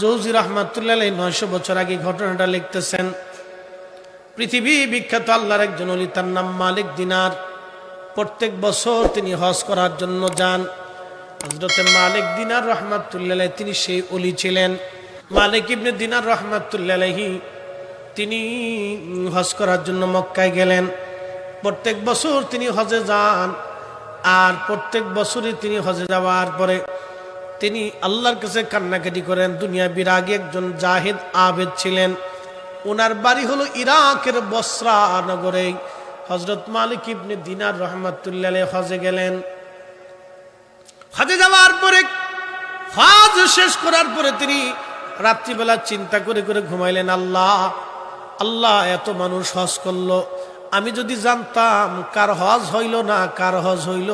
জৌজি রহমাতুল্লাহ আলাইহি 900 বছর আগে ঘটনাটা লিখতেছেন। পৃথিবী বিখ্যাত আল্লাহর একজন ওলি, তার নাম মালিক দিনার। প্রত্যেক বছর তিনি হজ করার জন্য যান। হযরত মালিক দিনার রহমাতুল্লাহ আলাইহি তিনি সেই ওলি ছিলেন। মালিক ইবনে দিনার রহমাতুল্লাহ আলাইহি তিনি হজ করার জন্য মক্কায় গেলেন। প্রত্যেক বছর তিনি হজে যান, আর প্রত্যেক বছরই তিনি হজে যাওয়ার পরে তিনি আল্লাহর কাছে কান্নাকাটি করেন। দুনিয়া বিরাগী একজন জাহিদ আবেদ ছিলেন। ওনার বাড়ি হলো ইরাকের বসরা নগরে। হযরত মালিক ইবনে দিনার রহমাতুল্লাহ আলাইহি হজে গেলেন। হজে যাওয়ার পরে হজ শেষ করার পরে তিনি রাত্রিবেলা চিন্তা করে করে ঘুমাইলেন, আল্লাহ আল্লাহ এত মানুষ হজ করলো, আমি যদি জানতাম কার হজ হইল না কার হজ হইল,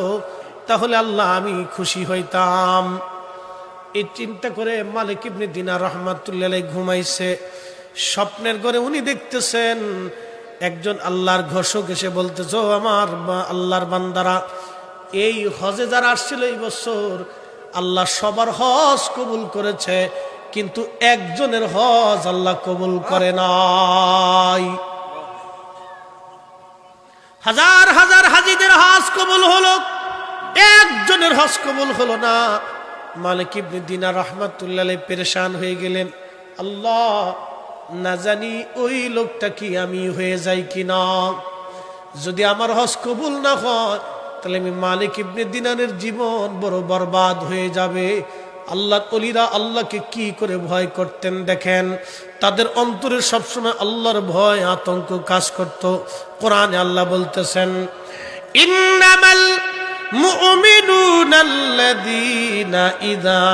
তাহলে আল্লাহ আমি খুশি হইতাম। এই চিন্তা করে মালিক ইবনে দিনার রহমাতুল্লাহ আলাইহি ঘুমাইছে। স্বপ্নের ঘরে উনি দেখতেছেন একজন আল্লাহর ঘোষক এসে বলতেছে, ও আমার আল্লাহর বান্দারা, এই হজে যারা আসছিল এই বছর আল্লাহ সবার হজ কবুল করেছে, কিন্তু একজনের হজ আল্লাহ কবুল করে নাই। হাজার হাজার হাজিদের হজ কবুল হলো, একজনের হজ কবুল হলো না। মালিক ইবনে দিনার রহমাতুল্লাহ আলাইহি পেরেশান হয়ে গেলেন, আল্লাহ না জানি ওই লোকটা কি আমি হয়ে যাই কিনা। যদি আমার হজ কবুল না হয় তাহলে আমি মালিক ইবনে দিনারের জীবন বড় বরবাদ হয়ে যাবে। আল্লাহর ওলিরা আল্লাহকে কি করে ভয় করতেন দেখেন, তাদের অন্তরে সবসময় আল্লাহর ভয় আতঙ্ক কাজ করত। কোরআনে আল্লাহ বলতেছেন, ইন্নামাল মুমিনুনাল্লাযীনা ইযা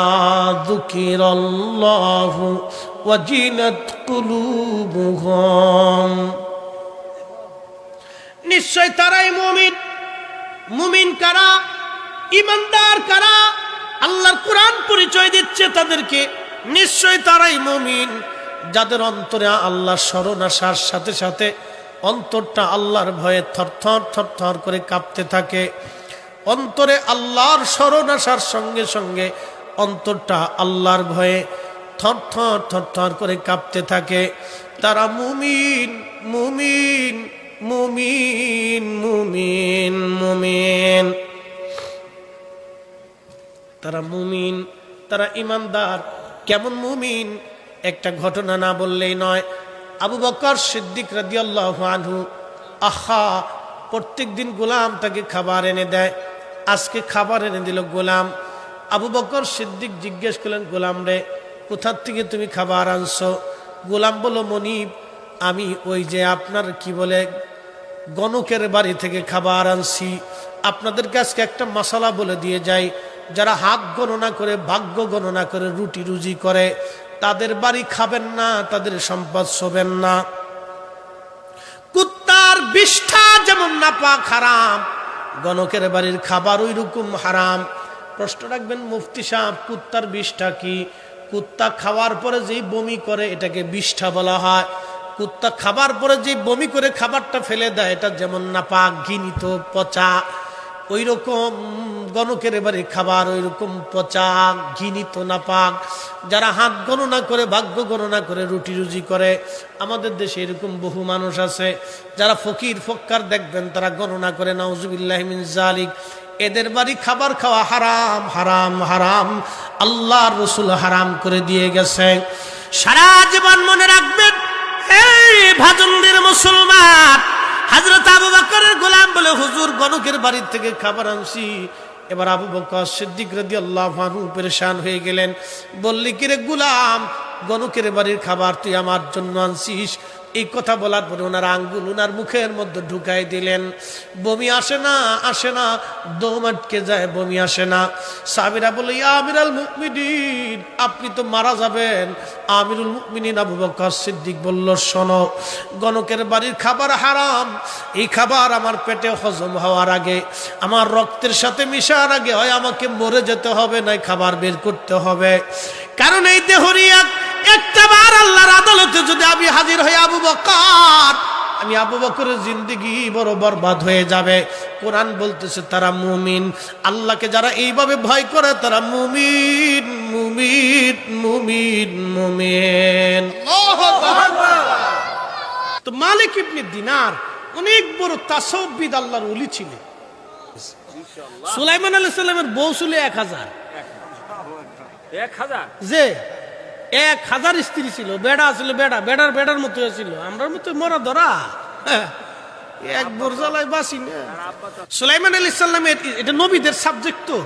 যুকিরাল্লাহু ওয়াজিলাত কুলুবুহুম, নিশ্চয় তারাই মুমিন। মুমিন কারা? ঈমানদার কারা? আল্লাহর কোরআন পরিচয় দিচ্ছে তাদেরকে, নিশ্চয় তারাই মুমিন যাদের অন্তরে আল্লাহর স্মরণ আসার সাথে সাথে অন্তরটা আল্লাহর ভয়ে থরথর থরথর করে কাঁপতে থাকে। অন্তরে আল্লাহর স্মরণ আসার সঙ্গে সঙ্গে অন্তরটা আল্লাহর ভয়ে থরথর থরথর করে কাঁপতে থাকে। তারা মুমিন মুমিন মুমিন মুমিন মুমিন, তারা মুমিন, তারা ঈমানদার। কেমন মুমিন? একটা ঘটনা না বললেই নয়। আবু বকর সিদ্দিক রাদিয়াল্লাহু আনহু, আহা, প্রত্যেক দিন গোলাম তাকে খাবার এনে দেয়। আজকে খাবার এনে দিল গোলাম। আবু বকর সিদ্দিক জিজ্ঞেস করলেন, গোলাম রে, কোথার থেকে তুমি খাবার আনছো? গোলাম বলল, মনিব, আমি ওই যে আপনার কি বলে গণকের বাড়ি থেকে খাবার আনছি। আপনাদেরকে আজকে একটা মশালা বলে দিয়ে যাই, যারা হাত গণনা করে ভাগ্য গণনা করে রুটি রুজি করে তাদের বাড়ি খাবেন না, তাদের সম্পদ ছোবেন না। কুত্তার বিষ্ঠা যেমন নাপাক হারাম, গণকের বাড়ির খাবার ওই রকম হারাম। প্রশ্ন রাখবেন, মুফতি সাহেব, কুত্তার বিষ্ঠা কি? কুত্তা খাওয়ার পরে যেই বমি করে এটাকে বিষ্ঠা বলা হয়। কুত্তা খাবার পরে যেই বমি করে খাবারটা ফেলে দেয় এটা যেমন নাপাক, ঘৃণিত, পচা, ওই রকম গণকের বাড়ির খাবার ওই রকম পচা, ঘৃণিত, নাপাক। যারা হাত গণনা করে ভাগ্য গণনা করে রুটি রুজি করে, আমাদের দেশে এরকম বহু মানুষ আছে যারা ফকির ফক্কার দেখবেন তারা গণনা করে, নাউজুবিল্লাহি মিন যালিক। এদের বাড়ি খাবার খাওয়া হারাম হারাম হারাম, আল্লাহর রাসূল হারাম করে দিয়ে গেছে। সারা জীবন মনে রাখবেন, এই ভাজনদের মুসলমান, হযরত আবু বকরের গোলাম বলে, হুজুর গণকের বাড়ি থেকে খাবার আনছি। এবার আবু বকর সিদ্দিক রাদিয়াল্লাহু আনহু পেরেশান হয়ে গেলেন। বললি কিরে গোলাম, গণকের বাড়ির খাবার তুই আমার জন্য আনছিস? এই কথা বলার পরে ওনার আঙ্গুল ওনার মুখের মধ্যে ঢুকাই দিলেন। বমি আসে না, আসে না, দম আটকে যায়, বমি আসে না। সাহাবীরা বলে, ইয়া আমিরুল মুমিনিন, আপনি তো মারা যাবেন। আমিরুল মুমিনিন আবু বকর সিদ্দিক বলল, শোনো, গণকের বাড়ির খাবার হারাম। এই খাবার আমার পেটে হজম হওয়ার আগে, আমার রক্তের সাথে মিশার আগে হয় আমাকে মরে যেতে হবে, না খাবার বের করতে হবে। কারণ এই দেহরিয়া একটাবার আল্লাহর আদালতে যদি আমি হাজির হই, আবু বকর, আমি আবু বকরের জিন্দেগি বড় বরবাদ হয়ে যাবে। কোরআন বলতেছে তারা মুমিন। আল্লাহকে যারা এইভাবে ভয় করে তারা মুমিন মুমিন মুমিন মুমিন। তো মালিক ইবনে দিনার অনেক বড় তাসাউফবিদ, আল্লাহর ওলি ছিলেন। সুলাইমান আলাইহিস সালামের বউ ছিল 1000। যে 1000 স্ত্রী ছিল, বেড়া ছিল, বেড়ার মতো ছিল, আমরার মতো মরা ধরা। এক বোরজালায় বাসি না। সুলাইমান আলাইহিস সালামের এটা নবীদের সাবজেক্ট। তো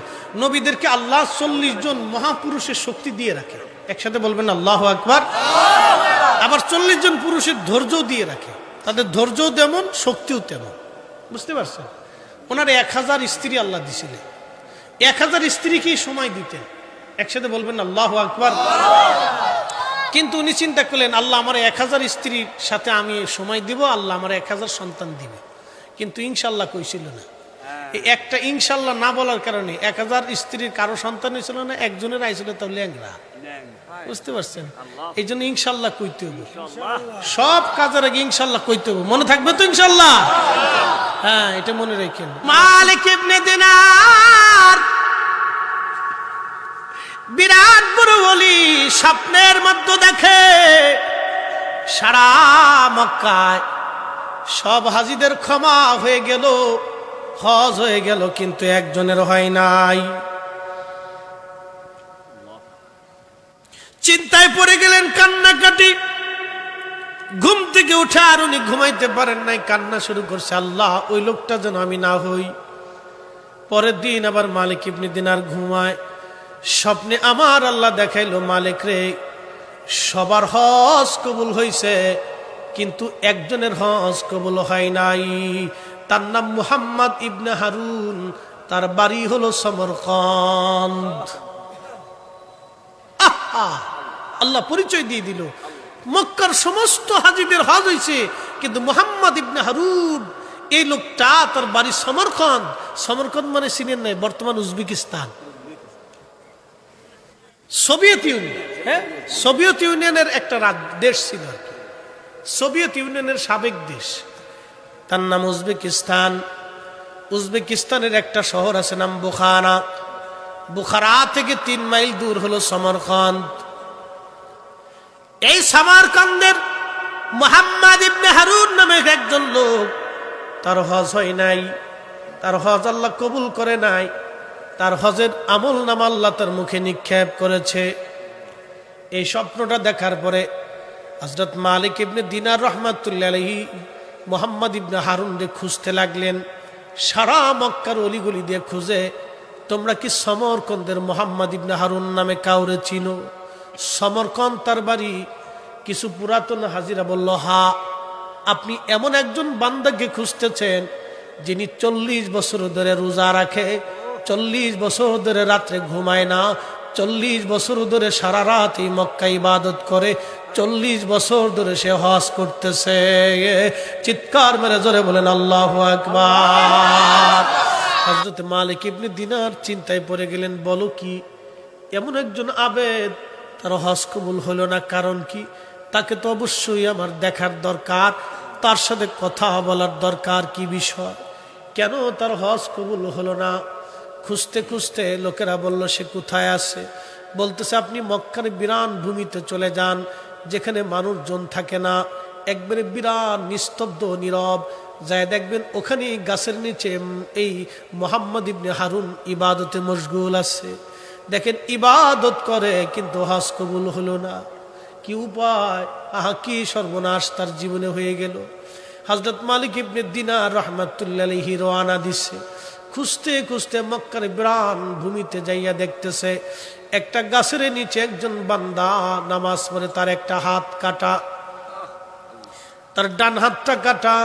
নবীদেরকে আল্লাহ 40 জন মহাপুরুষের শক্তি দিয়ে রাখে। একসাথে বলবেন আল্লাহু আকবার। আবার 40 জন পুরুষের ধৈর্য দিয়ে রাখে, তাদের ধৈর্য তেমন, শক্তিও তেমন। বুঝতে পারছেন? ওনার 1000 স্ত্রী আল্লাহ দিছিলেন। 1000 স্ত্রীকেই সময় দিতেন। একসাথে বলবেন আল্লাহু আকবার। কিন্তু উনি চিন্তা করলেন, আল্লাহ আমার 1000 স্ত্রীর সাথে আমি সময় দিব, আল্লাহ আমার 1000 সন্তান দিবে। কিন্তু ইনশাল্লাহ কইছিল না। এই একটা ইনশাল্লাহ না বলার কারণে 1000 স্ত্রীর কারো সন্তান হয়েছিল না, একজনের আইছিল তাও ল্যাংরা। বুঝতে পারছেন? এই জন্য ইনশাল্লাহ কইতে হবে, সব কাজের আগে ইনশাল্লাহ কইতে হবে। মনে থাকবে তো ইনশাল্লাহ? হ্যাঁ, এটা মনে রাখেন। মালিক ইবনে দিনার বিরাট বড় ওলি, স্বপ্নের মধ্যে দেখে সারা মক্কায় সব হাজীদের ক্ষমা হয়ে গেল, হজ হয়ে গেল, কিন্তু একজনের হয় নাই। চিন্তায় পড়ে গেলেন, কান্নাকাটি। ঘুম থেকে উঠে আর উনি ঘুমাইতে পারেন নাই, কান্না শুরু করছে, আল্লাহ ওই লোকটা যেন আমি না হই। পরের দিন আবার মালিক ইবনে দিনার ঘুমায়, স্বপ্নে আমার আল্লাহ দেখাইলো, মালিক রে, সবার হজ কবুল হইছে, কিন্তু একজনের হজ কবুল হয় নাই। তার নাম মুহাম্মদ ইবনে হারুন, তার বাড়ি হলো সমরকন্দ। আল্লাহ পরিচয় দিয়ে দিল, মক্কার সমস্ত হাজীদের হজ হইছে, কিন্তু মুহাম্মদ ইবনে হারুন এই লোকটা, তার বাড়ি সমরকন্দ। সমরকন্দ মানে চিনেন নাই? বর্তমান উজবেকিস্তান, সোভিয়েত ইউনিয়ন। হ্যাঁ, সোভিয়েত ইউনিয়নের একটা দেশ ছিল, সোভিয়েত ইউনিয়নের সাবেক দেশ, তার নাম উজবেকিস্তান। উজবেকিস্তানের একটা শহর আছে নাম বুখারা। বুখারা থেকে 3 মাইল দূর হলো সমরকন্দ। এই সমরকন্দের মুহাম্মদ ইবনে হারুন নামে একজন লোক, তার হজ হয় নাই, তার হজ আল্লাহ কবুল করে নাই। তার হজের আমল নামা আল্লাহ তার মুখে নিক্ষেপ করেছে। এই স্বপ্নটা দেখার পরে হযরত মালিক ইবনে দিনার রাহমাতুল্লাহি আলাইহি মুহাম্মদ ইবনে হারুনকে খুঁজতে লাগলেন। সারা মক্কার অলিগলি দিয়ে খুঁজে, তোমরা কি সমরকন্দের মুহাম্মদ ইবনে হারুন নামে কাউরে চিনো? সমরকন্দ তার বাড়ি। কিছু পুরাতন হাজিরা বলল, হা, আপনি এমন একজন বান্দাকে খুঁজতেছেন যিনি 40 বছর ধরে রোজা রাখে, 40 বছর ধরে রাত্রে ঘুমায় না, 40 বছর ধরে সারা রাত এই মক্কা ইবাদত করে, 40 বছর ধরে সে হজ করতেছে। চিৎকার মেরে জোরে বলেন আল্লাহু আকবার। হযরত মালিক ইবনে দিনার চিন্তায় পড়ে গেলেন, বলো কি, এমন একজন আবেদ, তার হজ কবুল হলো না, কারণ কি? তাকে তো অবশ্যই আমার দেখার দরকার, তার সাথে কথা বলার দরকার। কি বিষয়, কেন তার হজ কবুল হলো না? খুঁজতে খুঁজতে লোকেরা বলল, সে কোথায় আছে? বলতেছে, আপনি মক্কার বিরান ভূমিতে চলে যান, যেখানে মানুষজন থাকে না, একবারে বিরান নিস্তব্ধ নীরব, যায় দেখবেন ওখানে গাছের নিচে এই মুহাম্মদ ইবনে হারুন ইবাদতে মশগুল আছে। দেখেন ইবাদত করে, কিন্তু হজ কবুল হলো না। কি উপায়? আহা, কি সর্বনাশ তার জীবনে হয়ে গেল। হযরত মালিক ইবনে দিনার রাহমাতুল্লাহি আলাইহি রওনা দিছে। খুঁজতে খুঁজতে মক্কার বিরান ভূমিতে যাইয়া দেখতেছে একটা গাছের নিচে একজন বান্দা নামাজ পড়ে, তার একটা হাত কাটা, তার ডান হাতটা কাটা,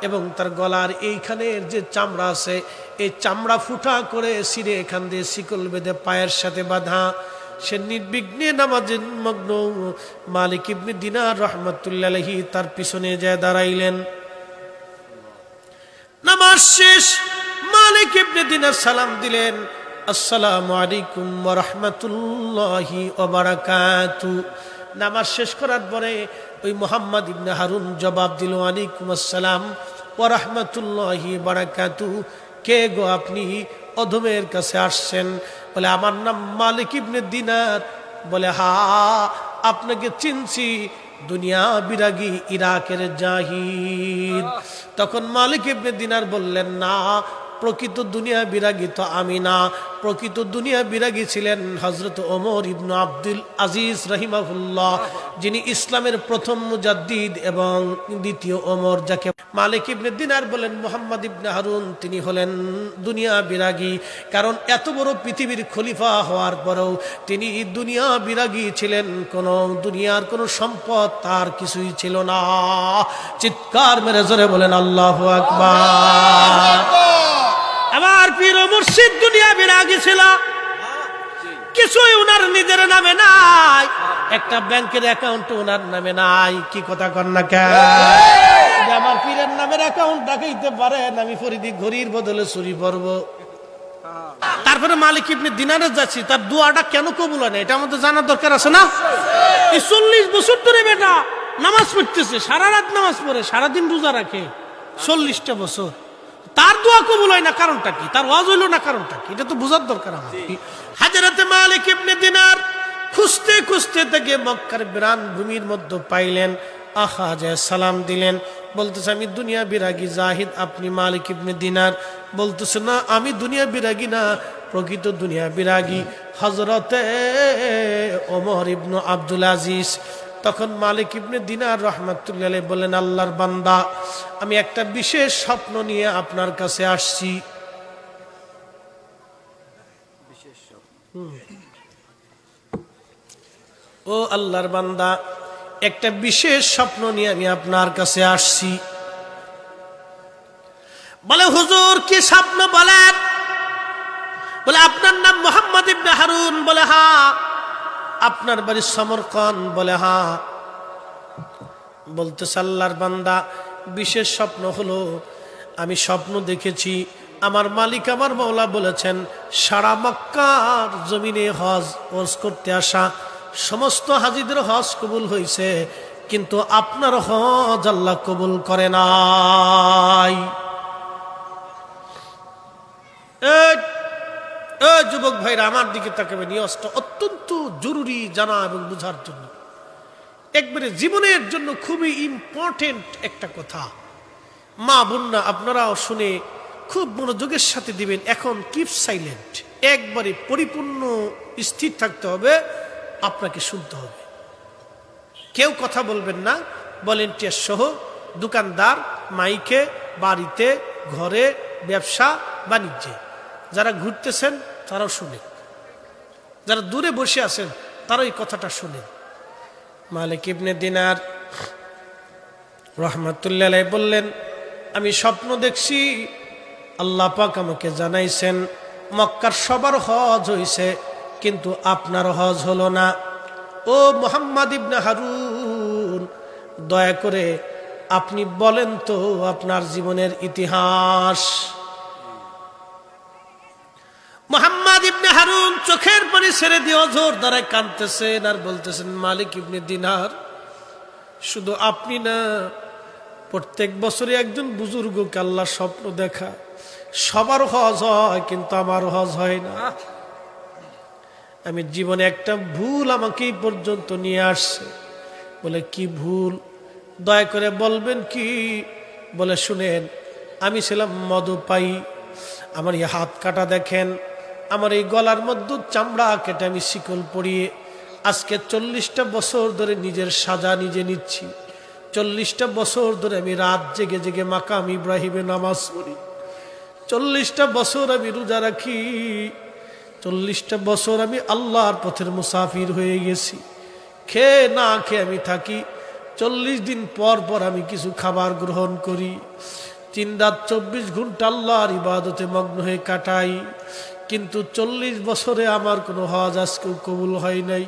এবং তার গলার এইখানের যে চামড়া আছে, এই চামড়া ফুটা করে ছিঁড়ে এখান দিয়ে শিকল বেঁধে পায়ের সাথে বাঁধা। সে নির্বিঘ্নে নামাজে মগ্ন। মালিক ইবনে দিনার রাহমাতুল্লাহি আলাইহি তার পিছনে যায় দাঁড়াইলেন। নামাজ শেষ, মালিক ইবনে দিনার সালাম দিলেন, আসসালামু আলাইকুম ওয়া রাহমাতুল্লাহি ওয়া বারাকাতুহু। নামাজ শেষ করার পরে ওই মুহাম্মদ ইবনে হারুন জবাব দিল, ওয়ালাইকুম আসসালাম ওয়া রাহমাতুল্লাহি ওয়া বারাকাতুহু। কে গো আপনি? অধমের কাছে আসছেন। বলে আমার নাম মালিক ইবনে দিনার। বলে হা, আপনাকে চিনছি, দুনিয়া বিরাগী ইরাকের জাহিদ। তখন মালিক ইবনে দিনার বললেন, না, প্রকৃত দুনিয়া বিরাগী তো আমি না, প্রকৃত দুনিয়া বিরাগী ছিলেন হযরত ওমর ইবনে আব্দুল আজিজ রাহিমাহুল্লাহ, যিনি ইসলামের প্রথম মুজাদ্দিদ এবং দ্বিতীয় ওমর, যাকে মালিক ইবনে দিনার বলেন। মুহাম্মদ ইবনে হারুন তিনি হলেন দুনিয়া বিরাগী, কারণ এত বড় পৃথিবীর খলিফা হওয়ার পরেও তিনি দুনিয়া বিরাগী ছিলেন। কোন দুনিয়ার কোন সম্পদ তার কিছুই ছিল না। চিৎকার মেরে জোরে বলেন আল্লাহু আকবার। আমার পীর ও মুর্শিদ দুনিয়া বিরাগী ছিল, কিছুই উনার নিজের নামে নাই, একটা ব্যাংকের অ্যাকাউন্ট উনার নামে নাই। কি কথা কন না কেন? আমার পীরের নামের অ্যাকাউন্ট ডাকাইতে পারেন, আমি ফরিদি ঘড়ির বদলে চুরি করব। তারপরে মালিক ইবনে দিনারে যাচ্ছি, তার দোয়াটা কেন কবুল হয় না এটা আমাদের জানার দরকার আছে না? 40 বছর ধরে বেটা নামাজ পড়তেছে, সারা রাত নামাজ পড়ে, সারাদিন রোজা রাখে, 40টা বছর, তার দোয়া কবুল হয় না। কারণটা কি? তার ওয়াজ হইল না, কারণটা কি? এটা তো বোঝার দরকার আমার। হযরত মালিক ইবনে দিনার খুঁজতে খুঁজতে থেকে মক্কার বিরান ভূমির মধ্যে পাইলেন। আহা যায় সালাম দিলেন, বলতেছে আমি দুনিয়া বিরাগী জাহিদ, আপনি মালিক ইবনে দিনার? বলতেছে না, আমি দুনিয়া বিরাগী না, প্রকৃত দুনিয়া বিরাগী হযরতে ওমর ইবনে আব্দুল আজিজ। তখন মালিক ইবনে দিনার রাহমাতুল্লাহ আলাইহি বলেন, আল্লাহর বান্দা, আমি একটা বিশেষ স্বপ্ন নিয়ে আপনার কাছে আসছি। ও আল্লাহর বান্দা, একটা বিশেষ স্বপ্ন নিয়ে আমি আপনার কাছে আসছি। বলে হুজুর কি স্বপ্ন বলেন? বলে আপনার নাম মুহাম্মদ ইবনে হারুন? বলে হ্যাঁ। আপনার বাড়ি সমরকন্দ? বলে হ্যাঁ। বলতেছে আল্লাহর বান্দা, বিশেষ স্বপ্ন হলো, আমি স্বপ্ন দেখেছি আমার মালিক আমার মাওলা বলেছেন সারা মক্কার জমিনে হজ করতে আসা সমস্ত হাজিদের হজ কবুল হয়েছে, কিন্তু আপনার হজ আল্লাহ কবুল করে নাই। যুবক ভাইরা আমার দিকে তাকাবেন, নিয়সটা অত্যন্ত জরুরি জানা এবং বোঝার জন্য, একবারে জীবনের জন্য খুবই ইম্পর্টেন্ট একটা কথা। মা বোনরা আপনারাও শুনে খুব মনোযোগের সাথে দিবেন। এখন কিপ সাইলেন্ট, একবারে পরিপূর্ণ স্থির থাকতে হবে, আপনাকে শুনতে হবে, কেউ কথা বলবেন না। ভলেন্টিয়ার সহ দোকানদার, মাইকে, বাড়িতে, ঘরে, ব্যবসা বাণিজ্যে যারা ঘুরতেছেন তারাও শুনেন, যারা দূরে বসে আছেন তারাও এই কথাটা শুনেন। মালিক ইবনে দিনার রাহমাতুল্লাহ আলাইহি বললেন, আমি স্বপ্ন দেখছি, আল্লাহ পাক আমাকে জানাইছেন মক্কার সবার হজ হইছে, কিন্তু আপনার হজ হলো না। ও মুহাম্মদ ইবনে হারুন, দয়া করে আপনি বলেন তো আপনার জীবনের ইতিহাস। মুহাম্মদ ইবনে হারুন চোখের পানি ছেড়ে দিয়ে অঝোর দ্বারায় কাঁদতেছেন আর বলতেছেন, মালিক ইবনে দিনার, শুধু আপনি না, প্রত্যেক বছরে একজন বুজুর্গকে আল্লাহ স্বপ্ন দেখা, সবার হজ হয় কিন্তু আমার হজ হয় না। আমি জীবনে একটা ভুল আমাকে এই পর্যন্ত নিয়ে আসছে। বলে কি ভুল? দয়া করে বলবেন কি? বলে শুনেন, আমি ছিলাম মদপায়ী, আমার এই হাত কাটা দেখেন, আমার এই গলার মধ্যে চামড়া কেটে আমি শিকল পরিয়ে আজকে 40টা বছর ধরে নিজের সাজা নিজে নিচ্ছি। 40টা বছর ধরে আমি রাত জেগে জেগে মাকাম ইব্রাহিমে নামাজ পড়ি, 40টা বছর আমি রোজা রাখি, 40টা বছর আমি আল্লাহর পথের মুসাফির হয়ে গেছি। খেয়ে না খেয়ে আমি থাকি, 40 দিন পর পর আমি কিছু খাবার গ্রহণ করি, 3 রাত 24 ঘন্টা আল্লাহর ইবাদতে মগ্ন হয়ে কাটাই, কিন্তু 40 বছরে আমার কোনো হজ আজকেও কবুল হয় নাই।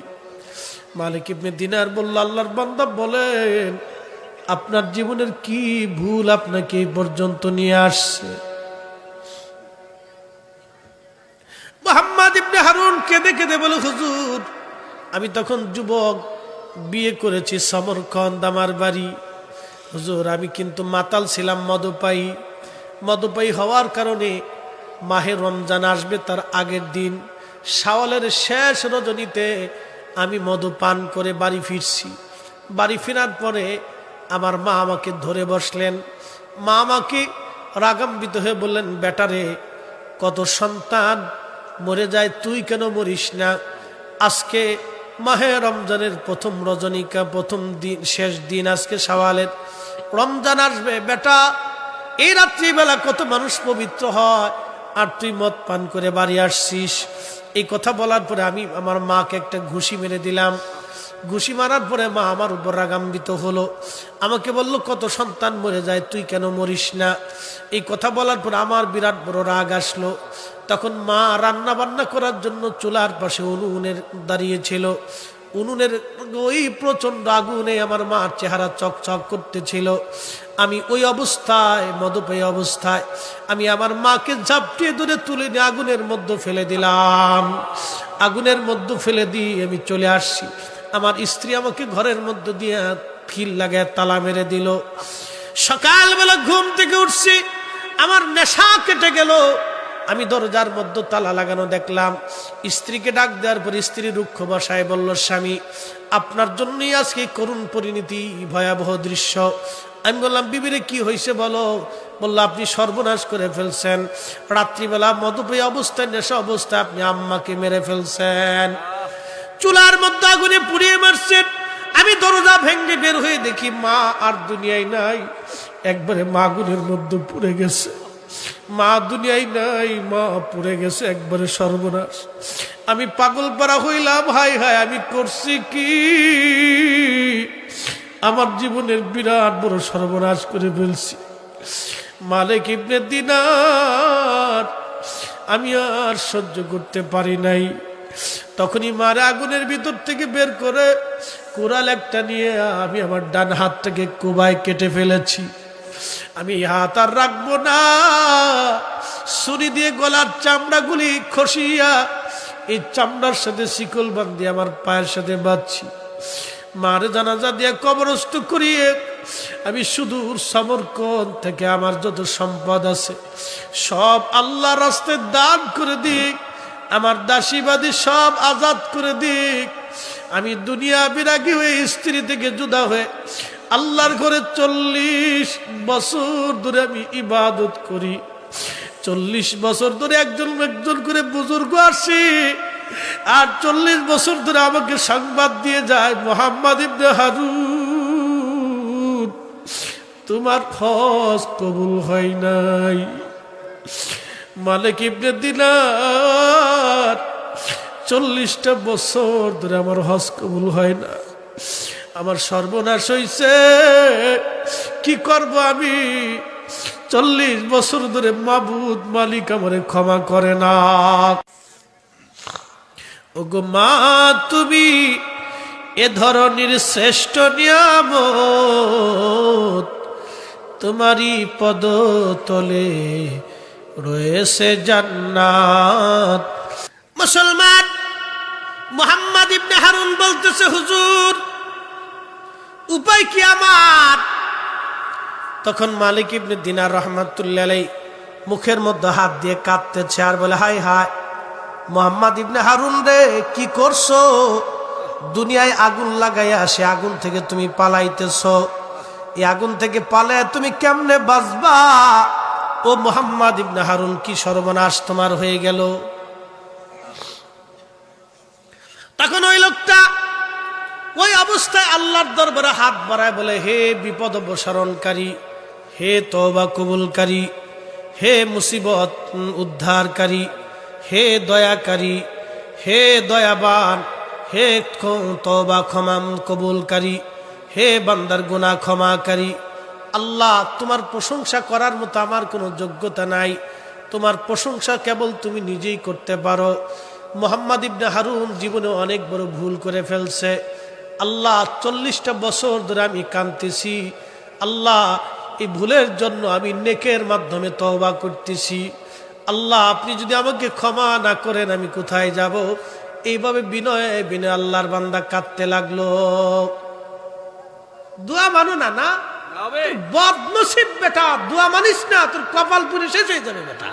মালিক ইবনে দিনার বলল, আল্লাহর বান্দা বলেন আপনার জীবনের কি ভুল আপনাকে এই পর্যন্ত নিয়ে আসছে? মুহাম্মদ ইবনে হারুন কেঁদে কেঁদে বলে, হুজুর আমি তখন যুবক, বিয়ে করেছি সমরকন্দ আমার বাড়ি। হুজুর আমি কিন্তু মাতাল ছিলাম, মদপায়ী হওয়ার কারণে মাহে রমজান আসবে তার আগের দিন শাওয়ালের শেষ রজনীতে আমি মধু পান করে বাড়ি ফিরছি। বাড়ি ফেরার পরে আমার মা আমাকে ধরে বসলেন। মা আমাকে রাগান্বিত হয়ে বললেন, বেটারে কত সন্তান মরে যায়, তুই কেন মরিস না? আজকে মাহে রমজানের প্রথম রজনীকা, প্রথম দিন, শেষ দিন আজকে শাওয়ালের, রমজান আসবে বেটা। এই রাত্রিবেলা কত মানুষ পবিত্র হয় আর তুই মদ পান করে বাড়ি আসছিস। এই কথা বলার পরে আমি আমার মাকে একটা ঘুষি মেরে দিলাম। ঘুষি মারার পরে মা আমার উপর রাগান্বিত হলো, আমাকে বলল কত সন্তান মরে যায়, তুই কেন মরিস না? এই কথা বলার পর আমার বিরাট বড় রাগ আসলো। তখন মা রান্না বান্না করার জন্য চুলার পাশে উনুনের দাঁড়িয়েছিল। উনুনের ওই প্রচন্ড আগুনে আমার মার চেহারা চকচক করতেছিল। আমি ওই অবস্থায়, মদপেয় অবস্থায় আমি আমার মাকে ঝাপটিয়ে ধরে তুলে নিয়ে আগুনের মধ্যে ফেলে দিলাম। আগুনের মধ্যে ফেলে দিয়ে আমি চলে আসছি। আমার স্ত্রী আমাকে ঘরের মধ্যে দিয়ে ফিল লাগায় তালা মেরে দিল। সকালবেলা ঘুম থেকে উঠছি, আমার নেশা কেটে গেল। আমি দরজার মধ্যে তালা লাগানো দেখলাম। স্ত্রীকে ডাক দেওয়ার পর স্ত্রী রুক্ষ ভাষায় বলল, স্বামী আপনার জন্যই আজকে করুণ পরিণতি, ভয়াবহ দৃশ্য। আমি বললাম, বিবিরে কি হয়েছে বলো? বললো, আপনি সর্বনাশ করে ফেলছেন। রাত্রিবেলা মদপেয় অবস্থায়, নেশা অবস্থায় আপনি আম্মাকে মেরে ফেলছেন, চুলার মধ্যে আগুনে পুড়িয়ে মারছেন। আমি দরজা ভেঙে বের হয়ে দেখি মা আর দুনিয়ায় নাই, একবারে মা আগুনের মধ্যে পুড়ে গেছে। মা দুনিয়ায় নাই, মা পুড়ে গেছে, একবারে সর্বনাশ। আমি পাগল পারা হইলাম, হায় হায় আমি করছি কি? আমার জীবনের বিরাট বড় সর্বনাশ করে ফেলছি। মালিক ইবনে দিনার আমি আর সহ্য করতে পারি নাই। তখনই মারে আগুনের ভিতর থেকে বের করে কোরাল একটা নিয়ে আমি আমার ডান হাতটাকে কোবায় কেটে ফেলেছি। আমি হাত আর রাখবো না, ছুরি দিয়ে গলার চামড়াগুলি খসিয়া এই চামড়ার সাথে শিকল বান্ধি আমার পায়ের সাথে বাঁধছি। মারে জানাজা দিয়ে কবরস্থ করিয়ে আমি সুদূর সমরকন্দ থেকে আমার যত সম্পদ আছে সব আল্লাহর রাস্তায় দান করে দিক, আমার দাসীবাদী সব আজাদ করে দিক। আমি দুনিয়া বিরাগী হয়ে, স্ত্রী থেকে জুদা হয়ে আল্লাহর ঘরে 40 বছর ধরে আমি ইবাদত করি। 40 বছর ধরে একজন একজন করে বুজুর্গ আসি, আর 40 বছর ধরে আমাকে সংবাদ দিয়ে যায়, মুহাম্মদ ইবনে হারুন তোমার হজ কবুল হয় নাই। মালিক ইবনে দিনার 40টা বছর ধরে আমার হজ কবুল হয় না, আমার সর্বনাশ হইছে। কি করব আমি? 40 বছর ধরে মাবুদ মালিক আমারে ক্ষমা করে না। ওগো মা তুমি এ ধরনের শ্রেষ্ঠ নিয়ামত, তোমারই পদতলে রয়েছে জান্নাত। মুসলমান মুহাম্মদ ইবনে হারুন বলতেছে, হুজুর উপায় কি আমার? তখন মালিক ইবনে দিনার রহমাতুল্লাহ আলাইহি মুখের মধ্যে হাত দিয়ে কাঁদতেছে আর বলে, হায় হায় মুহাম্মদ ইবনে হারুন রে, কি করছো? দুনিয়ায় আগুন লাগাইয়া সে আগুন থেকে তুমি পালাইতেছো, এই আগুন থেকে পালায় তুমি কেমনে বাঁচবা? ও মুহাম্মদ ইবনে হারুন, কি সর্বনাশ তোমার হয়ে গেল। তখন ওই লোকটা ওই অবস্থায় আল্লাহর দরবারে হাত বাড়ায় বলে, হে বিপদ অপসারণকারী, হে তওবা কবুলকারী, হে মুসিবত উদ্ধারকারী, হে দয়াকারী, হে দয়াবান, হে তওবা ক্ষমা কবুলকারী, হে বান্দার গুনাহ ক্ষমাকারী। আল্লাহ তোমার প্রশংসা করার মতো আমার কোনো যোগ্যতা নাই, তোমার প্রশংসা কেবল তুমি নিজেই করতে পারো। মুহাম্মদ ইবনে হারুন জীবনে অনেক বড় ভুল করে ফেলছে। আল্লাহ 40টা বছর ধরে আমি কাঁদতেছি, আল্লাহ এই ভুলের জন্য আমি নেকের মাধ্যমে তওবা করতেছি। আল্লাহ আপনি যদি আমাকে ক্ষমা না করেন আমি কোথায় যাব? এইভাবে বিনয়ে বিনয়ে আল্লাহর বান্দা কাঁদতে লাগলো। দোয়া মানো না, না বদনসিব বেটা, দোয়া মানিস না, তোর কপাল পুরে শেষ হয়ে যাবে বেটা।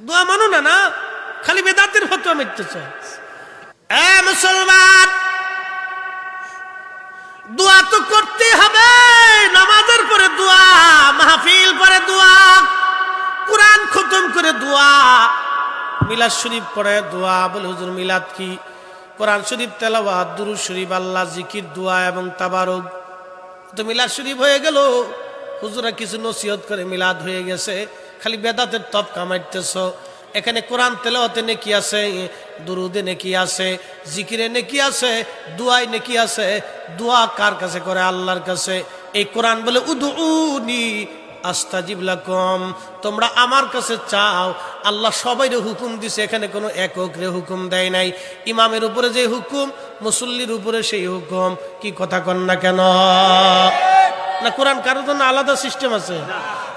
দোয়া মানো না, না খালি বেদাতের ফতোয়া মিটতেছ। এ মুসলমান, দোয়া তো করতে হবে। নামাজের পরে দোয়া, মাহফিল পরে দোয়া, কুরআন খতম করে দোয়া, মিলাদ শরীফ পড়ে দোয়া। বলে হুজুর মিলাদ কি? কোরআন শরীফ তেলাওয়াত, দুরূদ শরীফ, আল্লাহ জিকির, দোয়া এবং তাবারুক। তো মিলাদ শরীফ হয়ে গেল, হুজুরা কিছু নসিহত করে মিলাদ হয়ে গেছে, খালি বেদাতের তপ কামাইতেছ। এখানে কোরআন তেলাওয়াতে নেকি আছে, দুরুদে নেকি আছে, জিকিরে নেকি আছে, দোয়ায় নেকি আছে। দোয়া কার কাছে করে? আল্লাহর কাছে। এই কোরআন বলে উদউনি আস্তাজিব লাকুম, তোমরা আমার কাছে চাও। আল্লাহ সবাইরে হুকুম দিছে, এখানে কোনো এককরে হুকুম দেয় নাই। ইমামের উপরে যে হুকুম, মুসল্লির উপরে সেই হুকুম। কি কথা কন না কেন? না কোরআন কারোর জন্য আলাদা সিস্টেম আছে?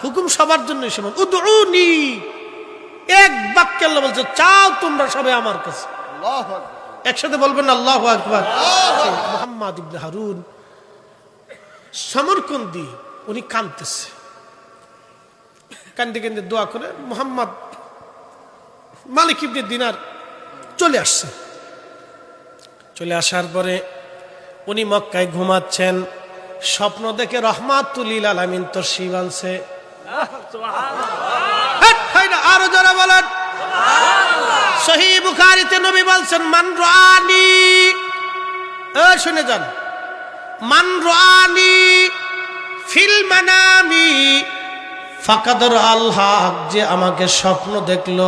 হুকুম সবার জন্য সমান। উদউনি, এক বাক্যে আল্লাহ বলছে চাও তোমরা সবাই আমার কাছে। একসাথে বলবেন আল্লাহু আকবার। মুহাম্মদ ইবনে হারুন সমরকন্দি, উনি কাঁদতেছে, কান্দে কান্দে দোয়া করে মুহাম্মদ মালিক ইবনে দিনার চলে আসছে। চলে আসার পরে উনি মক্কায় ঘুমাচ্ছেন, স্বপ্ন দেখে রহমাতুল লিল আলামিন তশরিফ আনছে। আরো যারা বলেন সহিহ বুখারীতে নবী বলছেন মান রাআনি, শুনে যান, মান রাআনি ফিল মানামি ফাকাদ রাআল হক, যে আমাকে স্বপ্ন দেখলো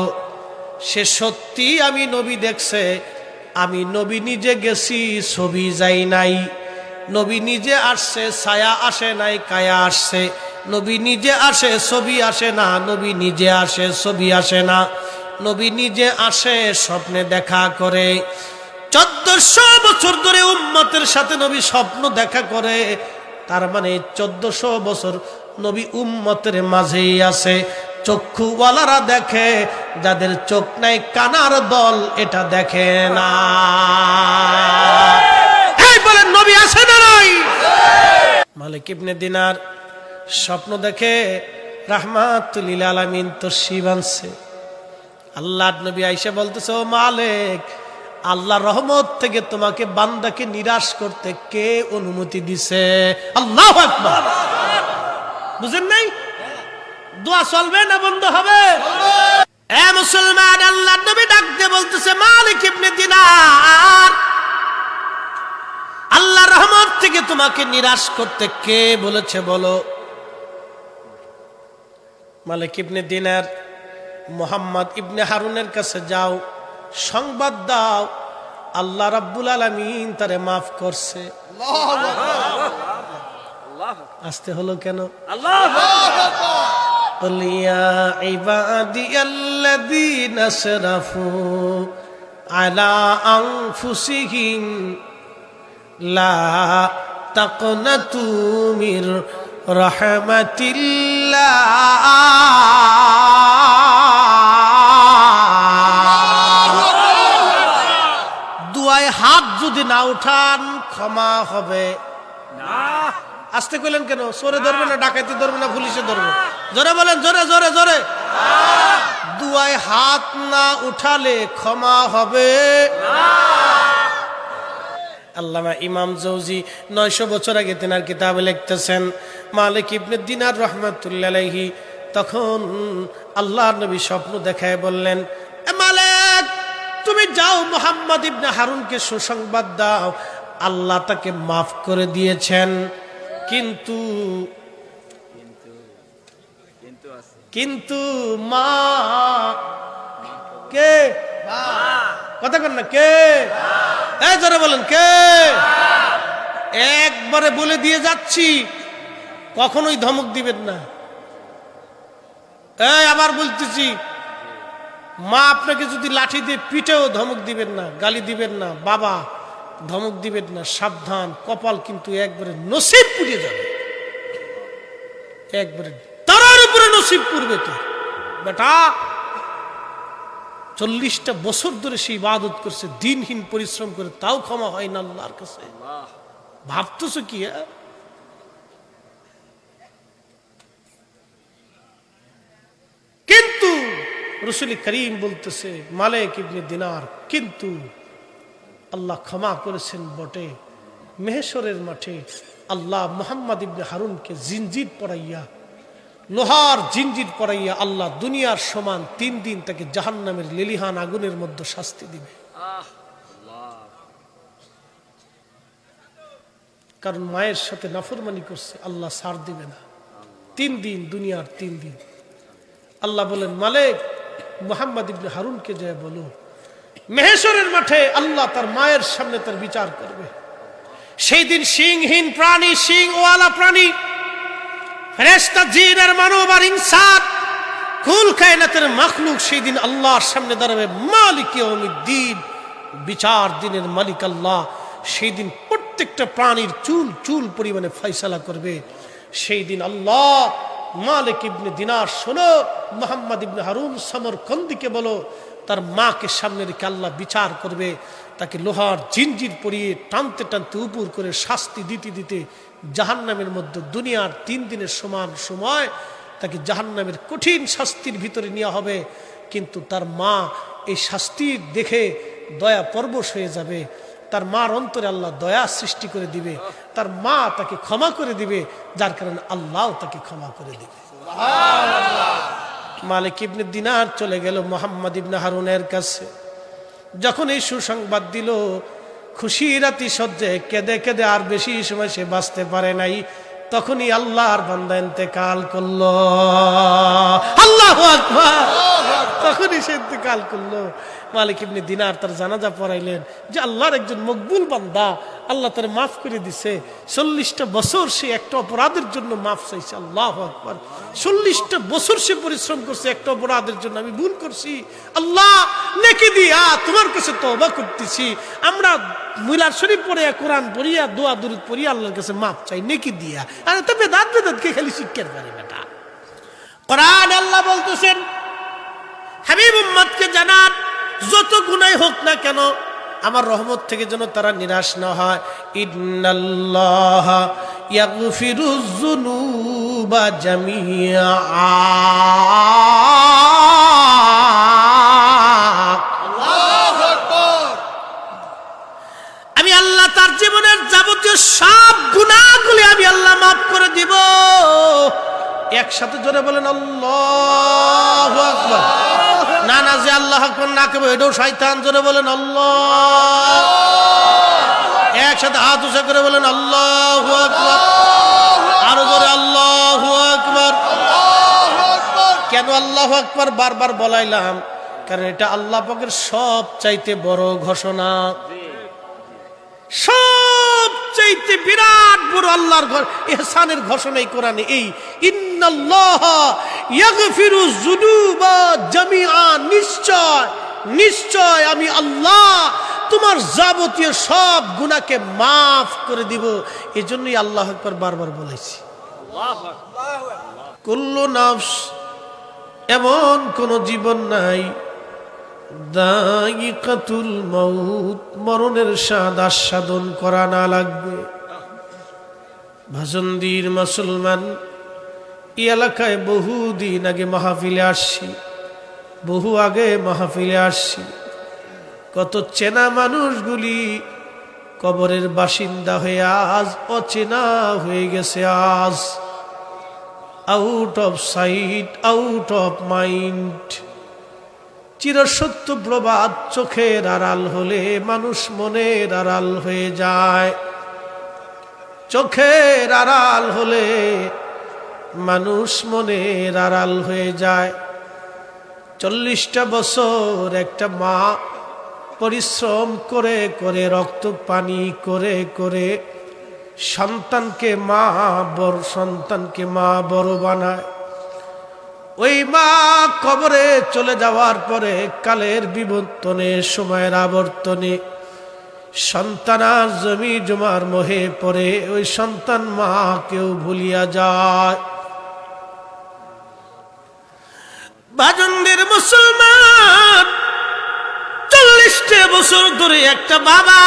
সে সত্যি আমি নবী দেখছে। আমি নবী নিজে গেছি, ছবি যাই নাই। নবী নিজে আসছে, ছায়া আসে নাই, কায়া আসছে। নবী নিজে আসে, ছবি আসে না। নবী নিজে আসে, ছবি আসে না। নবী নিজে আসে, স্বপ্নে দেখা করে। 1400 বছর ধরে উম্মতের সাথে নবী স্বপ্ন দেখা করে। তার মানে 1400 বছর নবী উম্মতের মাঝেই আছে। চক্ষুওয়ালারা দেখে, যাদের চোখ নাই কানার দল এটা দেখে না। এই বলেন নবী আছে না নাই? মালিক ইবনে দিনার স্বপ্ন দেখে রাহমাতুল লিল আলামিন তশরিফ আনছে। আল্লাহর নবী আয়েশা বলতেছে, ও মালিক, আল্লাহর রহমত থেকে তোমাকে বান্দাকে নিরাশ করতে কে অনুমতি দিছে? আল্লাহু আকবার। বুঝেন নাই? দোয়া চলবে না বন্ধ হবে? এ মুসলমান, আল্লাহর নবী ডাক দিয়ে বলতেছে, মালিক ইবনে দিনার, আল্লাহর রহমত থেকে তোমাকে নিরাশ করতে কে বলেছে বলো? মালিক ইবনে দিনার মুহাম্মদ ইবনে হারুনের কাছে যাও, সংবাদ দাও আল্লাহ রাব্বুল আলামিন তারে মাফ করছে। আসতে হলো কেন? قل يا عبادي الذين اسرفوا على أنفسهم لا تقنطوا من رحمة الله দুয়ায় হাত যদি না উঠান ক্ষমা হবে না। আসতে কইলেন কেন? চোরে ধরবে না, ডাকাতি ধরবে না, পুলিশে ধরবে? জোরে বলেন, জোরে জোরে জোরে। দুয়ায় হাত না উঠালে ক্ষমা হবে না। আল্লামা ইমাম জৌজি 900 বছর আগে তিনার কিতাবে লিখতেছেন, মালিক ইবনে দিনার রাহমাতুল্লাহি আলাইহি তখন আল্লাহর নবী স্বপ্ন দেখায় বললেন, এ মালিক, তুমি যাও মুহাম্মদ ইবনে হারুনকে সুসংবাদ দাও, আল্লাহ তাকে মাফ করে দিয়েছেন। কিন্তু মা কে? কথা কন না, কে? এই জোরে বলেন, কে? একবারে বলে দিয়ে যাচ্ছি, কখনোই ধমক দিবেন না। এই আবার বলতেছি, মা আপনাকে যদি লাঠি দিয়ে পিঠেও ধমক দিবেন না, গালি দিবেন না, বাবা ধমক দিবেন না, সাবধান, কপাল কিন্তু একবারে নসিব পুড়ে যাবে। একবারে তার উপরে নসিব পড়বে তো বেটা। 40টা বছর ধরে সে ইবাদত করছে, দিনহীন পরিশ্রম করে, তাও ক্ষমা হয় না আল্লাহর কাছে। ভাবতেছো কি? কিন্তু রাসূল করিম বলতেছে মালিক ইবনে দিনার, কিন্তু আল্লাহ ক্ষমা করেছেন বটে। মেহেশরের মাঠে আল্লাহ মুহাম্মদ ইবনে হারুনকে জিনজির পরাইয়া, লোহার জিনজির পরাইয়া আল্লাহ দুনিয়ার সমান 3 দিন তাকে জাহান্নামের লেলিহান আগুনের মধ্যে শাস্তি দিবে। কারণ মায়ের সাথে নাফরমানি করছে, আল্লাহ ছাড় দিবে না। 3 দিন, দুনিয়ার 3 দিন। আল্লাহ বলেন মালিক মুহাম্মদ ইবনে হারুনকে যায় বলো, মেহেশরের মাঠে আল্লাহ তার মায়ের সামনে তার বিচার করবে। সেই দিন সিংহীন প্রাণী, সিংওয়ালা প্রাণী, ফেরেশতা, জিন আর মানব আর ইনসান, কুল কায়নাতের মাখলুক সেই দিন আল্লাহর সামনে দাঁড়াবে। মালিক ইয়াউমিদ্দিন, বিচার দিনের মালিক আল্লাহ। সেই দিন প্রত্যেকটা প্রাণীর চুল চুল পরিমাণে ফয়সালা করবে। সেই দিন আল্লাহ মালিক ইবনে দিনার, শোনো, মুহাম্মদ ইবনে হারুন সমরকন্দিকে বলো, তার মাকে সামনে রেখে আল্লাহ বিচার করবে। তাকে লোহার জিনজির পরিয়ে টানতে টানতে উপর করে শাস্তি দিতে দিতে জাহান্নামের মধ্যে দুনিয়ার 3 দিনের সমান সময় তাকে জাহান্নামের কঠিন শাস্তির ভিতরে নেওয়া হবে। কিন্তু তার মা এই শাস্তি দেখে দয়া পরবশ হয়ে যাবে। তার মার অন্তরে আল্লাহ দয়া সৃষ্টি করে দিবে, তার মা তাকে ক্ষমা করে দিবে, যার কারণে আল্লাহ তাকে ক্ষমা করে দিবে। মালিক ইবনে দিনার চলে গেল মুহাম্মদ ইবনে হারুনের কাছে। যখন এই সুসংবাদ দিল, খুশির আতিশয্যে কেঁদে কেঁদে আর বেশি সময় সে বাঁচতে পারে নাই। তখনই আল্লাহর বান্দা ইন্তেকাল করলো। আল্লাহু আকবার। তখনই সে ইন্তেকাল করলো। মালিক ইবনে দিনার তার জানাজা পড়াইলেন যে আল্লাহর একজন মকবুল বান্দা, আল্লাহ তার মাফ করে দিছে। 40টা বছর সে একটা অপরাধের জন্য মাফ চাইছে। আল্লাহু আকবার। 40টা বছর সে পরিশ্রম করছে একটা অপরাধের জন্য। আমি ভুল করছি, আল্লাহ নেকি দিয়া তোমার কাছে তওবা করতেছি। আমরা মিলাদ শরীফ পড়ে, কোরআন পড়িয়া, দোয়া দুরূদ পড়িয়া আল্লাহর কাছে মাফ চাই নেকি দিয়া। আরে তো বেদাত কে খালি শিক্ষার পারি বেটা। কোরআন আল্লাহ বলতেছেন হাবিব উম্মতকে জানান, যত গুনাহ হোক না কেন আমার রহমত থেকে যেন তারা নিরাশ না হয়। ইন্নাল্লাহা ইয়াগফিরুয যুনুবা জামিআ। আল্লাহু আকবার। আমি আল্লাহ তার জীবনের যাবতীয় সব গুনাহগুলি আমি আল্লাহ মাফ করে দিব। একসাথে জোরে বলেন আল্লাহু আকবার। না না, যে আল্লাহু আকবার না কেবল এটাও শয়তান। জোরে বলেন আল্লাহ। একসাথে হাত উঁচা করে বলেন আল্লাহু আকবার। আরো জোরে আল্লাহু আকবার। কেন আল্লাহু আকবার বারবার বলাইলাম? কারণ এটা আল্লাহ পাকের সব চাইতে বড় ঘোষণা, সব চাইতে বিরাট বড় আল্লাহর ইহসানের ঘোষণা এই কোরআনে। এই ইন্নাল্লাহা ইয়াগফিরুয যুনুবা জামিআ, নিশ্চয় নিশ্চয় আমি আল্লাহ তোমার যাবতীয় সব গুনাহকে মাফ করে দিব। এজন্যই আল্লাহু আকবার বারবার বলেছি। আল্লাহু আকবার। কুল্লু নাফস, এমন কোন জীবন নাই, দায়িকাতুল মাউত, মরণের স্বাদ আস্বাদন করা না লাগবে। ভাজনদির মুসলমান, এই এলাকায় বহুদিন আগে মাহফিলে আসছি, বহু আগে মাহফিলে আসছি। কত চেনা মানুষগুলি কবরের বাসিন্দা হয়ে আজ অচেনা হয়ে গেছে। আজ out of sight, out of mind. চিরসত্য প্রবাদ, চোখের আড়াল হলে মানুষ মনের আড়াল হয়ে যায়। চোখের আড়াল হলে মানুষ মনের আড়াল হয়ে যায়। 40টা বছর একটা মা পরিশ্রম করে করে, রক্ত পানি করে করে সন্তানকে মা বড় বানায়। ওই মা কবরে চলে যাওয়ার পরে কালের বিবর্তনে, সময়ের আবর্তনে সন্তান আর জমি জমার মোহে পড়ে ওই সন্তান মাকেও ভুলিয়া যায়। ভাজনদের মুসলমান, 40টা বছর ধরে একটা বাবা